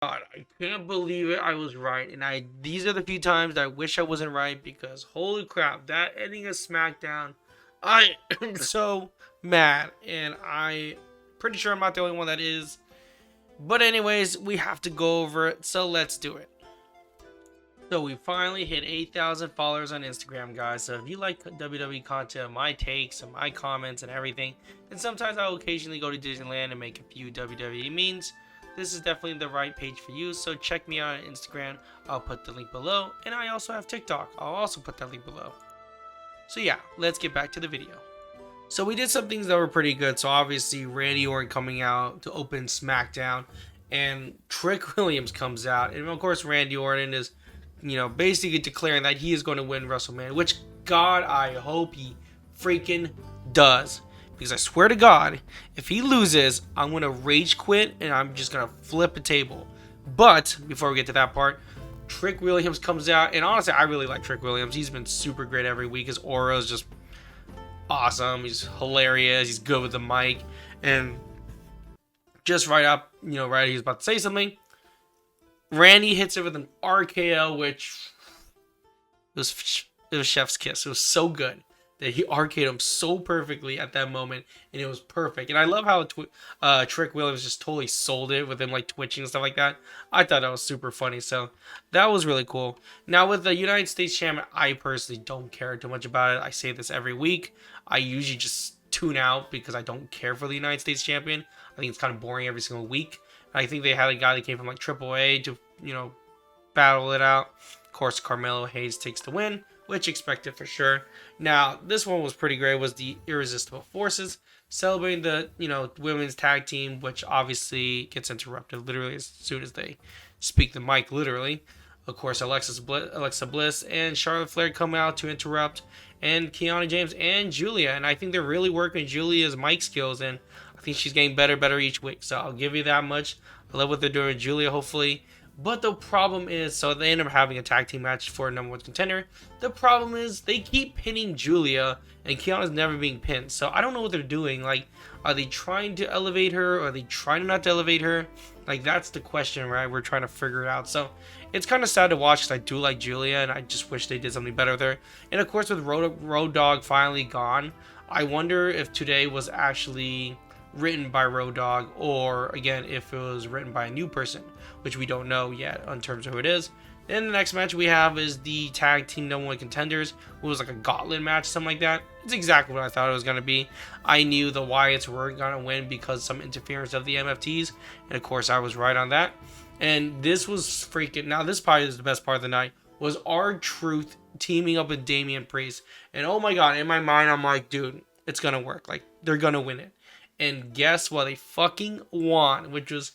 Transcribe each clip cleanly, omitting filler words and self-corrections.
God, I can't believe it. I was right, and these are the few times I wish I wasn't right because holy crap, that ending of SmackDown, I am so mad, and I pretty sure I'm not the only one that is. But anyways, we have to go over it, so let's do it. So we finally hit 8,000 followers on Instagram, guys. So if you like WWE content, my takes and my comments and everything, and sometimes I'll occasionally go to Disneyland and make a few WWE memes, this is definitely the right page for you. So check me out on Instagram. I'll put the link below, and I also have TikTok. I'll also put that link below. So yeah, let's get back to the video. So we did some things that were pretty good. So obviously Randy Orton coming out to open SmackDown, and Trick Williams comes out, and of course Randy Orton is, basically declaring that he is going to win WrestleMania. Which God, I hope he freaking does, because I swear to God, if he loses, I'm gonna rage quit and I'm just gonna flip a table. But before we get to that part, Trick Williams comes out, and honestly, I really like Trick Williams. He's been super great every week. His aura is just awesome. He's hilarious. He's good with the mic. And just right up, right, he's about to say something. Randy hits it with an RKO, which it was chef's kiss. It was so good that he RK'd him so perfectly at that moment, and it was perfect. And I love how Trick Williams just totally sold it with him like twitching and stuff like that. I thought that was super funny, so that was really cool. Now with the United States champion, I personally don't care too much about it. I say this every week. I usually just tune out because I don't care for the United States champion. I think it's kind of boring every single week. I think they had a guy that came from like AAA to, battle it out. Of course, Carmelo Hayes takes the win, which expected for sure. Now, this one was pretty great. Was the Irresistible Forces celebrating the, women's tag team, which obviously gets interrupted literally as soon as they speak the mic, literally. Of course, Alexa Bliss and Charlotte Flair come out to interrupt, and Kiana James and Julia. And I think they're really working Julia's mic skills, and I think she's getting better each week. So I'll give you that much. I love what they're doing with Julia, hopefully. But the problem is, so they end up having a tag team match for a number one contender. The problem is they keep pinning Julia, and Kiana's never being pinned. So I don't know what they're doing. Like, are they trying to elevate her, or are they trying not to elevate her? Like, that's the question, right? We're trying to figure it out. So it's kind of sad to watch because I do like Julia, and I just wish they did something better with her. And of course, with Road Dogg finally gone, I wonder if today was actually written by Road Dogg, or again if it was written by a new person, which we don't know yet in terms of who it is. Then the next match we have is the tag team number one contenders. It was like a gauntlet match, something like that. It's exactly what I thought it was going to be. I knew the Wyatts were going to win because of some interference of the MFTs, and of course I was right on that. And this was freaking, now this probably is the best part of the night, was R-Truth teaming up with Damian Priest. And oh my god, in my mind I'm like, dude, it's going to work. Like, they're going to win it. And guess what? They fucking won, which was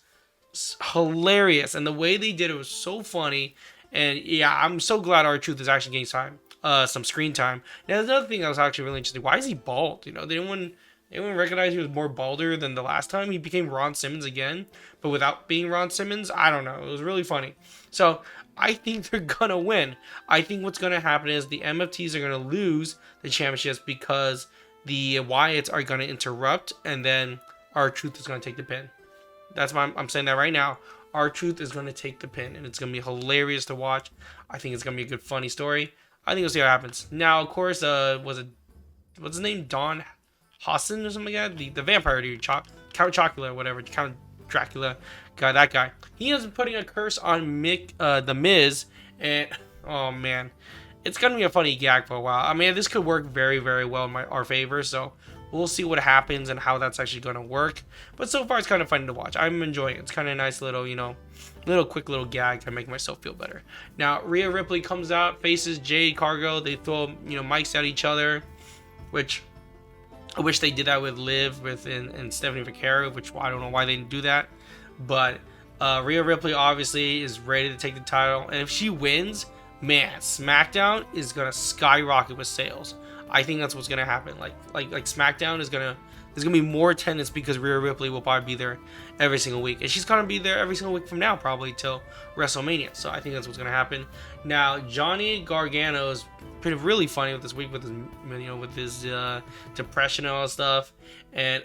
hilarious. And the way they did it was so funny. And yeah, I'm so glad R-Truth is actually getting some screen time. Now, there's another thing that was actually really interesting. Why is he bald? They didn't recognize he was more balder than the last time. He became Ron Simmons again, but without being Ron Simmons. I don't know. It was really funny. So I think they're going to win. I think what's going to happen is the MFTs are going to lose the championships because the Wyatts are going to interrupt, and then R-Truth is going to take the pin. That's why I'm saying that right now. R-Truth is going to take the pin, and it's going to be hilarious to watch. I think it's going to be a good, funny story. I think we'll see what happens. Now, of course, what's his name? Don Hassan or something like that? The vampire dude, Count Chocula or whatever. Count Dracula guy, that guy. He ends up putting a curse on the Miz, and oh man, it's gonna be a funny gag for a while. I mean, this could work very, very well in our favor, so we'll see what happens and how that's actually gonna work. But so far, it's kind of fun to watch. I'm enjoying it. It's kind of a nice little, quick little gag to make myself feel better. Now, Rhea Ripley comes out, faces Jade Cargo. They throw, mics at each other, which I wish they did that with Liv and Stephanie Vaquero, which I don't know why they didn't do that. But Rhea Ripley obviously is ready to take the title, and if she wins, man, SmackDown is gonna skyrocket with sales. I think that's what's gonna happen. Like SmackDown is gonna, there's gonna be more attendance because Rhea Ripley will probably be there every single week, and she's gonna be there every single week from now, probably till WrestleMania. So I think that's what's gonna happen. Now, Johnny Gargano has been really funny with this week with his, with his depression and all that stuff, and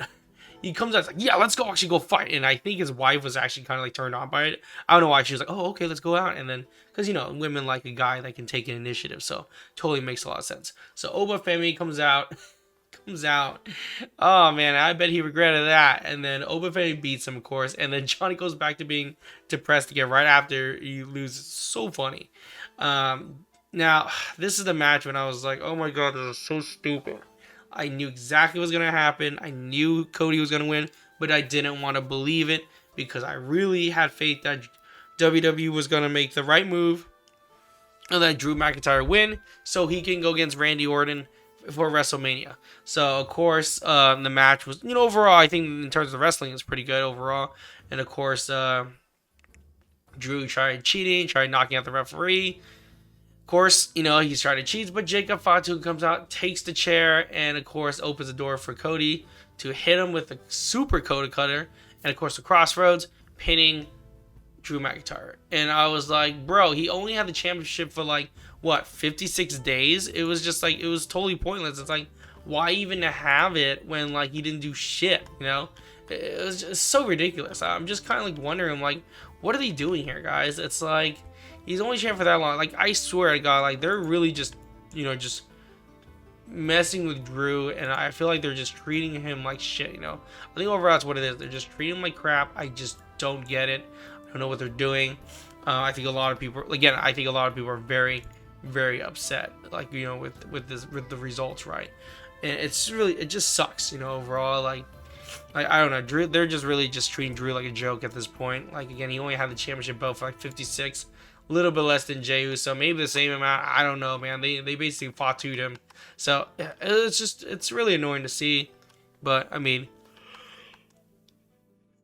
he comes out, it's like, yeah, let's go actually go fight. And I think his wife was actually kind of like turned on by it. I don't know why. She was like, oh, okay, let's go out. And then, because, you know, women like a guy that can take an initiative. So totally makes a lot of sense. So Oba Femi comes out. Comes out. Oh, man, I bet he regretted that. And then Oba Femi beats him, of course. And then Johnny goes back to being depressed again right after he loses. So funny. Now, this is the match when I was like, oh my god, this is so stupid. I knew exactly what was going to happen. I knew Cody was going to win, but I didn't want to believe it because I really had faith that WWE was going to make the right move and let Drew McIntyre win so he can go against Randy Orton for WrestleMania. So, of course, the match was, you know, overall, I think in terms of wrestling, it's pretty good overall. And, of course, Drew tried cheating, tried knocking out the referee. Of course, you know, he started cheats, but Jacob Fatu comes out, takes the chair, and of course opens the door for Cody to hit him with a super Coda Cutter, and of course the Crossroads, pinning Drew McIntyre. And I was like, bro, he only had the championship for like, what, 56 days? It was just like, it was totally pointless. It's like, why even have it when like he didn't do shit, you know? It was just so ridiculous. I'm just kind of like wondering, like, what are they doing here, guys? It's like, he's only champ for that long. Like, I swear to God, like, they're really just, you know, just messing with Drew, and I feel like they're just treating him like shit, you know? I think overall that's what it is. They're just treating him like crap. I just don't get it. I don't know what they're doing. I think a lot of people, again, I think a lot of people are very, very upset, like, you know, with the results, right? And it's really, it just sucks, you know, overall, like, I don't know, Drew, they're just really just treating Drew like a joke at this point. Like, again, he only had the championship belt for like 56, a little bit less than Jey Uso, maybe the same amount. I don't know, man. They basically fought-toed him. So, it's just, it's really annoying to see. But, I mean,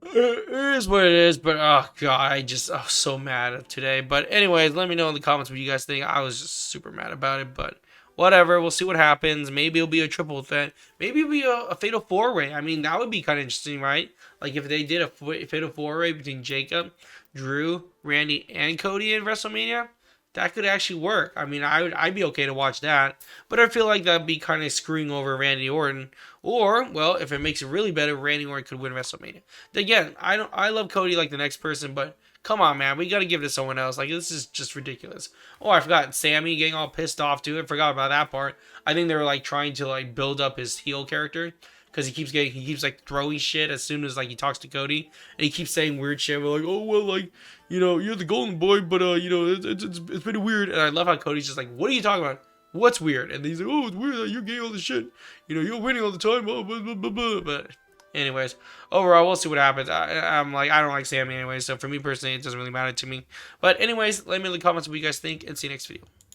it is what it is. But, oh, God, I was so mad today. But, anyways, let me know in the comments what you guys think. I was just super mad about it. But, whatever. We'll see what happens. Maybe it'll be a triple threat. Maybe it'll be a fatal four-way. I mean, that would be kind of interesting, right? Like, if they did a fatal four-way between Jacob, Drew, Randy, and Cody in WrestleMania, that could actually work. I mean, I'd be okay to watch that, but I feel like that'd be kind of screwing over Randy Orton. Or, well, if it makes it really better, Randy Orton could win WrestleMania. Again, I love Cody like the next person, but come on, man, we got to give it to someone else. Like, this is just ridiculous. Oh, I forgot Sammy getting all pissed off too. I forgot about that part. I think they were like trying to like build up his heel character, because he keeps like throwing shit as soon as like he talks to Cody, and he keeps saying weird shit. We're like, oh well, like, you know, you're the golden boy, but you know, it's pretty weird. And I love how Cody's just like, what are you talking about? What's weird? And he's like, oh, it's weird that you're getting all this shit. You know, you're winning all the time. Blah, blah, blah, blah, blah. But anyways, overall, we'll see what happens. I'm like, I don't like Sammy anyway, so for me personally, it doesn't really matter to me. But anyways, let me know in the comments what you guys think, and see you next video.